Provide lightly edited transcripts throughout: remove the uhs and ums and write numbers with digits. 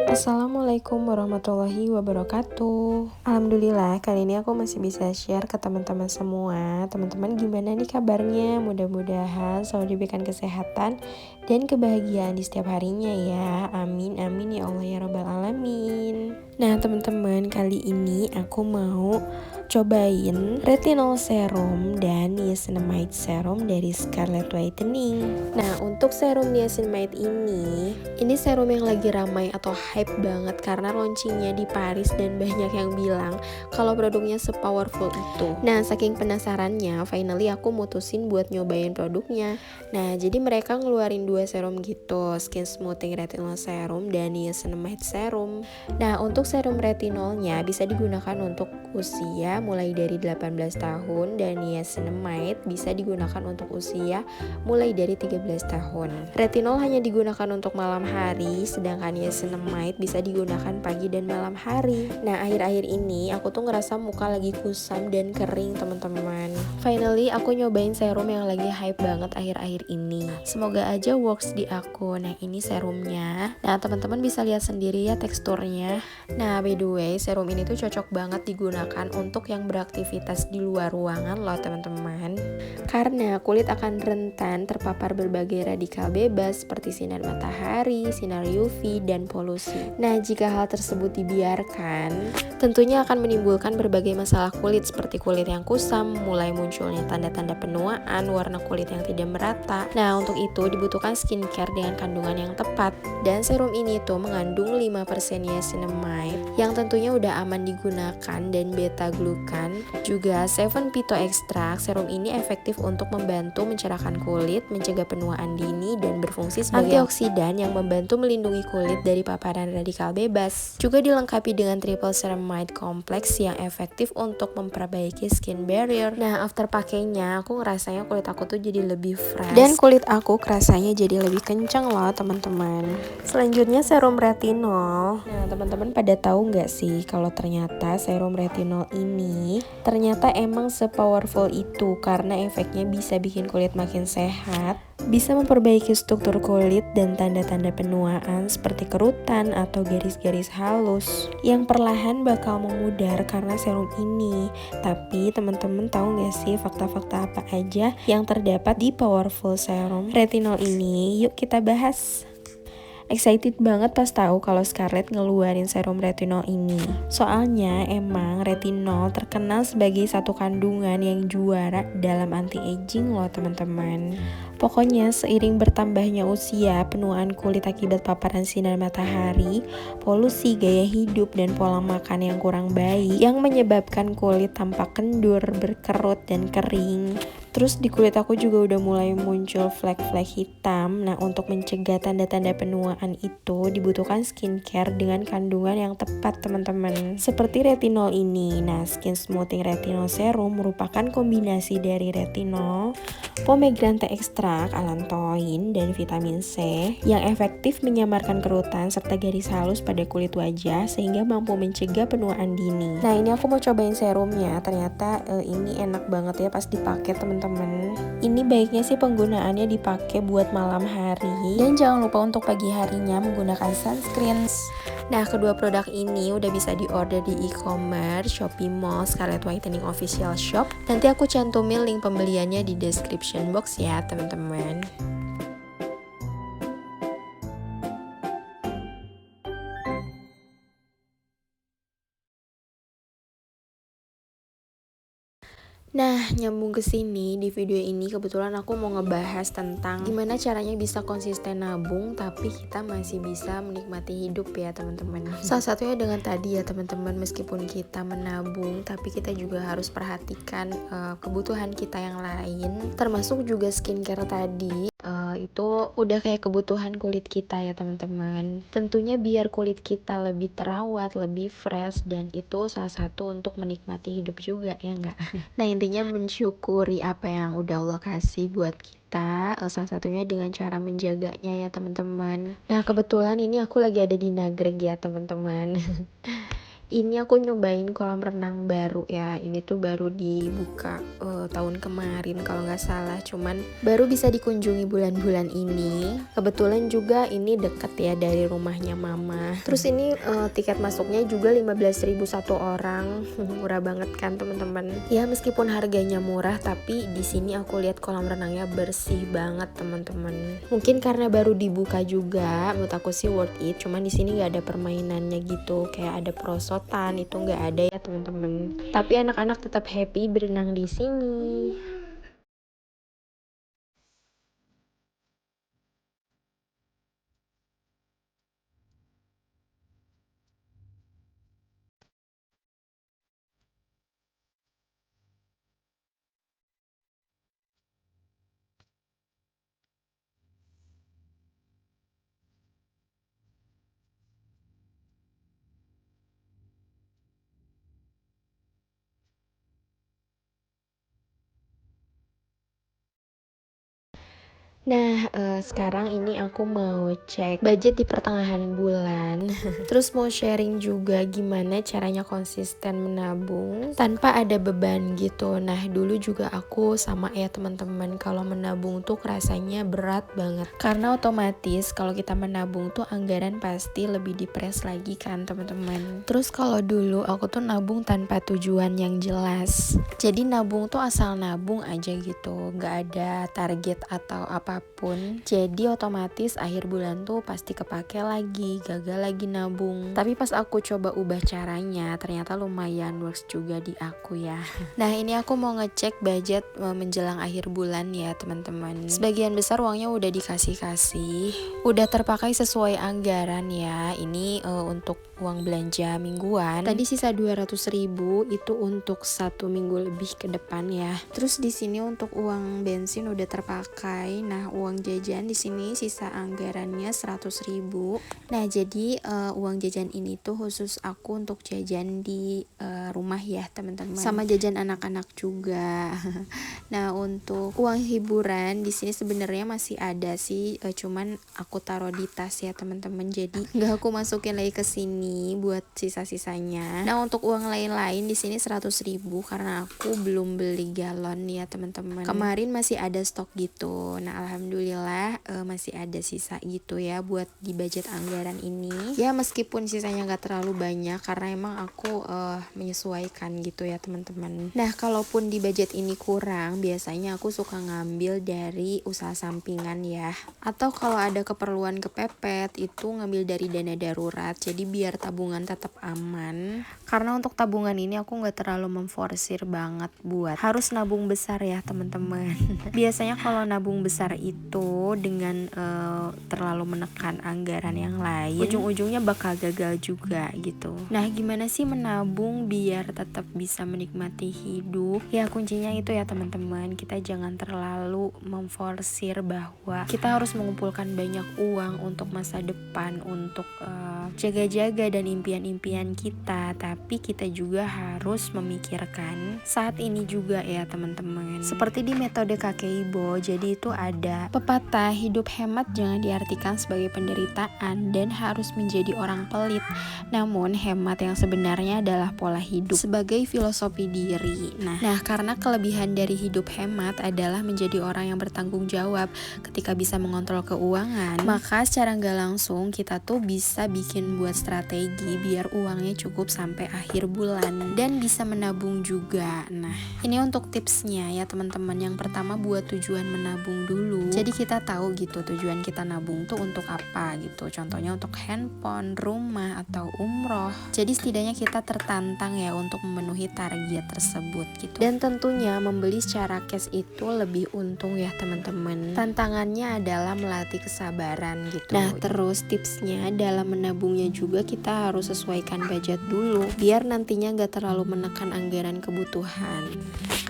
Assalamualaikum warahmatullahi wabarakatuh. Alhamdulillah kali ini aku masih bisa share ke teman-teman semua. Teman-teman gimana nih kabarnya? Mudah-mudahan selalu diberikan kesehatan dan kebahagiaan di setiap harinya ya. Amin amin ya Allah ya rabbal alamin. Nah teman-teman, kali ini aku mau cobain retinol serum dan niacinamide serum dari Scarlett Whitening. Nah untuk serum niacinamide ini serum yang lagi ramai atau hype banget karena launchingnya di Paris dan banyak yang bilang kalau produknya sepowerful itu. Nah saking penasarannya, finally aku mutusin buat nyobain produknya. Nah jadi mereka ngeluarin 2 serum gitu, Skin Smoothing Retinol Serum dan Niacinamide Serum. Nah untuk serum retinolnya bisa digunakan untuk usia mulai dari 18 tahun dan niacinamide bisa digunakan untuk usia mulai dari 13 tahun. Retinol hanya digunakan untuk malam hari, sedangkan niacinamide bisa digunakan pagi dan malam hari. Nah akhir-akhir ini aku tuh ngerasa muka lagi kusam dan kering teman-teman. Finally aku nyobain serum yang lagi hype banget akhir-akhir ini. Semoga aja works di aku. Nah ini serumnya. Nah teman-teman bisa lihat sendiri ya teksturnya. Nah by the way serum ini tuh cocok banget digunakan untuk yang beraktivitas di luar ruangan loh teman-teman. Karena kulit akan rentan terpapar berbagai radikal bebas seperti sinar matahari, sinar UV, dan polusi. Nah jika hal tersebut dibiarkan, tentunya akan menimbulkan berbagai masalah kulit seperti kulit yang kusam, mulai munculnya tanda-tanda penuaan, warna kulit yang tidak merata. Nah untuk itu dibutuhkan skincare dengan kandungan yang tepat. Dan serum ini tuh mengandung 5% niacinamide yang tentunya udah aman digunakan dan beta glucan, juga 7 phyto extract. Serum ini efektif untuk membantu mencerahkan kulit, mencegah penuaan dini, dan berfungsi sebagai antioksidan yang membantu melindungi kulit dari paparan radikal bebas. Juga dilengkapi dengan triple ceramide complex yang efektif untuk memperbaiki skin barrier. Nah after pakainya aku ngerasanya kulit aku tuh jadi lebih fresh dan kulit aku kerasanya jadi lebih kencang loh teman-teman. Selanjutnya serum retinol. Nah teman-teman pada tahu nggak sih kalau ternyata serum retinol ini ternyata emang sepowerful itu karena efeknya bisa bikin kulit makin sehat, bisa memperbaiki struktur kulit dan tanda-tanda penuaan seperti kerutan atau garis-garis halus yang perlahan bakal memudar karena serum ini. Tapi teman-teman tahu nggak sih fakta-fakta apa aja yang terdapat di powerful serum retinol ini? Yuk kita bahas. Excited banget pas tahu kalau Scarlett ngeluarin serum retinol ini. Soalnya emang retinol terkenal sebagai satu kandungan yang juara dalam anti-aging loh teman-teman. Pokoknya seiring bertambahnya usia, penuaan kulit akibat paparan sinar matahari, polusi, gaya hidup, dan pola makan yang kurang baik yang menyebabkan kulit tampak kendur, berkerut, dan kering. Terus di kulit aku juga udah mulai muncul flek-flek hitam. Nah untuk mencegah tanda-tanda penuaan itu dibutuhkan skincare dengan kandungan yang tepat teman-teman. Seperti retinol ini. Nah Skin Smoothing Retinol Serum merupakan kombinasi dari retinol, pomegranate extract, allantoin, dan vitamin C yang efektif menyamarkan kerutan serta garis halus pada kulit wajah sehingga mampu mencegah penuaan dini. Nah ini aku mau cobain serumnya. Ternyata ini enak banget ya pas dipakai teman-teman. Ini baiknya sih penggunaannya dipakai buat malam hari dan jangan lupa untuk pagi harinya menggunakan sunscreen. Nah kedua produk ini udah bisa diorder di e-commerce, Shopee Mall, Scarlett Whitening Official Shop. Nanti aku cantumin link pembeliannya di description box ya teman-teman. Nah, nyambung ke sini di video ini kebetulan aku mau ngebahas tentang gimana caranya bisa konsisten nabung tapi kita masih bisa menikmati hidup ya teman-teman. Salah satunya dengan tadi ya teman-teman, meskipun kita menabung tapi kita juga harus perhatikan kebutuhan kita yang lain, termasuk juga skincare tadi. Itu udah kayak kebutuhan kulit kita ya teman-teman. Tentunya biar kulit kita lebih terawat, lebih fresh, dan itu salah satu untuk menikmati hidup juga ya enggak. Nah intinya mensyukuri apa yang udah Allah kasih buat kita, salah satunya dengan cara menjaganya ya teman-teman. Nah kebetulan ini aku lagi ada di Nagreg ya teman-teman. Ini aku nyobain kolam renang baru ya. Ini tuh baru dibuka tahun kemarin kalau nggak salah. Cuman baru bisa dikunjungi bulan-bulan ini. Kebetulan juga ini deket ya dari rumahnya mama. Terus ini tiket masuknya juga 15.000 satu orang. Murah banget kan teman-teman. Ya meskipun harganya murah, tapi di sini aku lihat kolam renangnya bersih banget teman-teman. Mungkin karena baru dibuka juga, menurut aku sih worth it. Cuman di sini nggak ada permainannya gitu, kayak ada prosot itu nggak ada ya teman-teman. Tapi anak-anak tetap happy berenang di sini. Nah, sekarang ini aku mau cek budget di pertengahan bulan. Terus mau sharing juga gimana caranya konsisten menabung tanpa ada beban gitu. Nah, dulu juga aku sama ya teman-teman, kalau menabung tuh rasanya berat banget. Karena otomatis kalau kita menabung tuh anggaran pasti lebih dipres lagi kan teman-teman. Terus kalau dulu aku tuh nabung tanpa tujuan yang jelas. Jadi nabung tuh asal nabung aja gitu, nggak ada target atau apapun. Jadi otomatis akhir bulan tuh pasti kepake lagi, gagal lagi nabung. Tapi pas aku coba ubah caranya, ternyata lumayan works juga di aku ya. Nah ini aku mau ngecek budget menjelang akhir bulan ya teman-teman. Sebagian besar uangnya udah dikasih-kasih, udah terpakai sesuai anggaran ya. Ini untuk uang belanja mingguan. Tadi sisa 200.000 itu untuk 1 minggu lebih ke depan ya. Terus di sini untuk uang bensin udah terpakai. Nah uang jajan di sini sisa anggarannya 100.000. Nah jadi uang jajan ini tuh khusus aku untuk jajan di rumah ya teman-teman. Sama jajan anak-anak juga. Nah untuk uang hiburan di sini sebenarnya masih ada sih, cuman aku taruh di tas ya teman-teman. Jadi nggak aku masukin lagi ke sini buat sisa-sisanya. Nah untuk uang lain-lain di sini 100.000 karena aku belum beli galon ya teman-teman. Kemarin masih ada stok gitu. Nah alhamdulillah masih ada sisa gitu ya buat di budget anggaran ini. Ya meskipun sisanya nggak terlalu banyak karena emang aku menyesuaikan gitu ya teman-teman. Nah kalaupun di budget ini kurang, biasanya aku suka ngambil dari usaha sampingan ya. Atau kalau ada keperluan kepepet itu ngambil dari dana darurat. Jadi biar tabungan tetap aman. Karena untuk tabungan ini aku nggak terlalu memforsir banget buat harus nabung besar ya teman-teman. Biasanya kalau nabung besar itu dengan terlalu menekan anggaran yang lain, ujung-ujungnya bakal gagal juga gitu. Nah gimana sih menabung biar tetap bisa menikmati hidup? Ya kuncinya itu ya teman-teman, kita jangan terlalu memforsir bahwa kita harus mengumpulkan banyak uang untuk masa depan, untuk jaga-jaga dan impian-impian kita. Tapi kita juga harus memikirkan saat ini juga ya teman-teman. Seperti di metode Kakek Ibo, jadi itu ada pepatah, hidup hemat jangan diartikan sebagai penderitaan dan harus menjadi orang pelit. Namun hemat yang sebenarnya adalah pola hidup sebagai filosofi diri. Nah karena kelebihan dari hidup hemat adalah menjadi orang yang bertanggung jawab. Ketika bisa mengontrol keuangan, maka secara nggak langsung kita tuh bisa bikin buat strategi biar uangnya cukup sampai akhir bulan dan bisa menabung juga. Nah ini untuk tipsnya ya teman-teman. Yang pertama buat tujuan menabung dulu. Jadi kita tahu gitu tujuan kita nabung tuh untuk apa gitu. Contohnya untuk handphone, rumah, atau umroh. Jadi setidaknya kita tertantang ya untuk memenuhi target tersebut gitu. Dan tentunya membeli secara cash itu lebih untung ya teman-teman. Tantangannya adalah melatih kesabaran gitu. Nah terus tipsnya dalam menabungnya juga kita harus sesuaikan budget dulu biar nantinya gak terlalu menekan anggaran kebutuhan.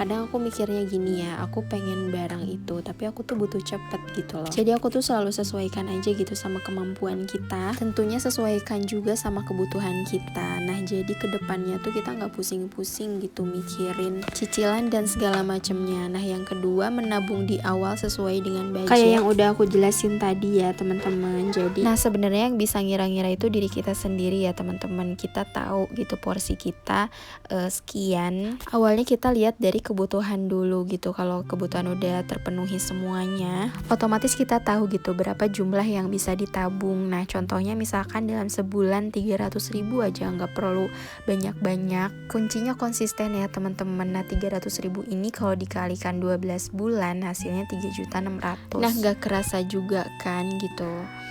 Kadang aku mikirnya gini ya, aku pengen barang itu tapi aku tuh butuh cepet gitu loh. Jadi aku tuh selalu sesuaikan aja gitu sama kemampuan kita, tentunya sesuaikan juga sama kebutuhan kita. Nah jadi kedepannya tuh kita nggak pusing-pusing gitu mikirin cicilan dan segala macamnya. Nah yang kedua, menabung di awal sesuai dengan budget, kayak yang udah aku jelasin tadi ya teman-teman. Jadi nah sebenarnya yang bisa ngira-ngira itu diri kita sendiri ya teman-teman. Kita tahu gitu porsi kita sekian. Awalnya kita lihat dari kebutuhan dulu gitu. Kalau kebutuhan udah terpenuhi semuanya, otomatis kita tahu gitu berapa jumlah yang bisa ditabung. Nah contohnya misalkan dalam sebulan 300.000 aja, nggak perlu banyak-banyak. Kuncinya konsisten ya teman-teman. Nah 300.000 ini kalau dikalikan 12 bulan hasilnya 3.600.000. Nah nggak kerasa juga kan gitu.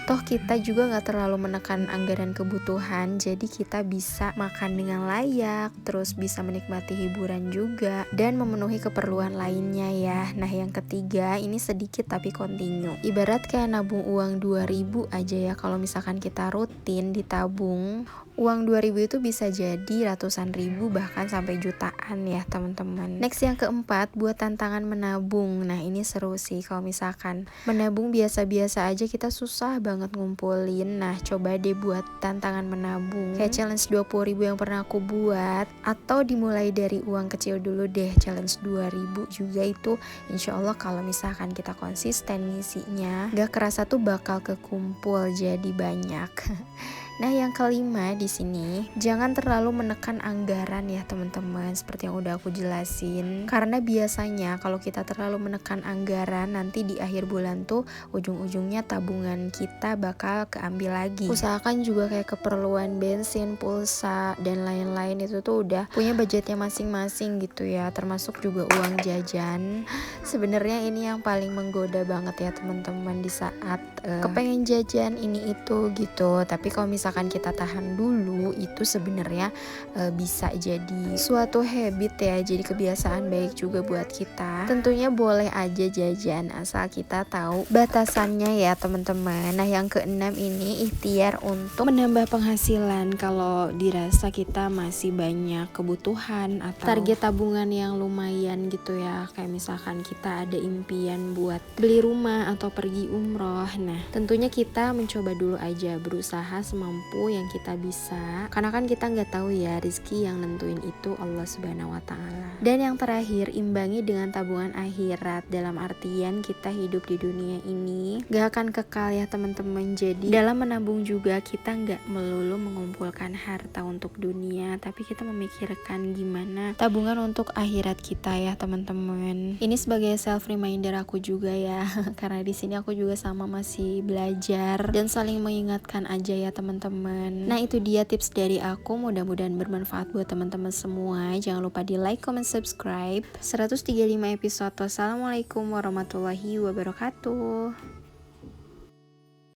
Toh kita juga nggak terlalu menekan anggaran kebutuhan, jadi kita bisa makan dengan layak, terus bisa menikmati hiburan juga, dan memenuhi keperluan lainnya ya. Nah yang ketiga, ini sedikit tapi kontinu. Ibarat kayak nabung uang 2.000 aja ya, kalau misalkan kita rutin ditabung, uang 2.000 itu bisa jadi ratusan ribu bahkan sampai jutaan ya teman-teman. Next yang keempat, buat tantangan menabung. Nah ini seru sih, kalau misalkan menabung biasa-biasa aja kita susah banget ngumpulin. Nah coba deh buat tantangan menabung, kayak challenge 20.000 yang pernah aku buat, atau dimulai dari uang kecil dulu deh, challenge 2.000 juga. Itu insya Allah kalau misalkan kita konsisten ngisinya, gak kerasa tuh bakal kekumpul jadi banyak. Nah yang kelima di sini, jangan terlalu menekan anggaran ya teman-teman, seperti yang udah aku jelasin. Karena biasanya kalau kita terlalu menekan anggaran, nanti di akhir bulan tuh ujung-ujungnya tabungan kita bakal keambil lagi. Usahakan juga kayak keperluan bensin, pulsa, dan lain-lain itu tuh udah punya budgetnya masing-masing gitu ya, termasuk juga uang jajan. Sebenarnya ini yang paling menggoda banget ya teman-teman di saat kepengen jajan ini itu gitu. Tapi kalau misalkan kita tahan dulu, itu sebenarnya bisa jadi suatu habit ya, jadi kebiasaan baik juga buat kita. Tentunya boleh aja jajan asal kita tahu batasannya ya teman-teman. Nah yang keenam ini ikhtiar untuk menambah penghasilan. Kalau dirasa kita masih banyak kebutuhan atau target tabungan yang lumayan gitu ya, kayak misalkan kita ada impian buat beli rumah atau pergi umroh, nah tentunya kita mencoba dulu aja, berusaha semampu yang kita bisa, karena kan kita nggak tahu ya, rezeki yang nentuin itu Allah Subhanahu wa Ta'ala. Dan yang terakhir, imbangi dengan tabungan akhirat, dalam artian kita hidup di dunia ini gak akan kekal ya teman-teman. Jadi dalam menabung juga kita nggak melulu mengumpulkan harta untuk dunia, tapi kita memikirkan gimana tabungan untuk akhirat kita ya teman-teman. Ini sebagai self reminder aku juga ya, karena di sini aku juga sama masih belajar dan saling mengingatkan aja ya teman-teman. Nah itu dia tips dari aku, mudah-mudahan bermanfaat buat teman-teman semua. Jangan lupa di like, comment, subscribe. 135 episode. Wassalamualaikum warahmatullahi wabarakatuh.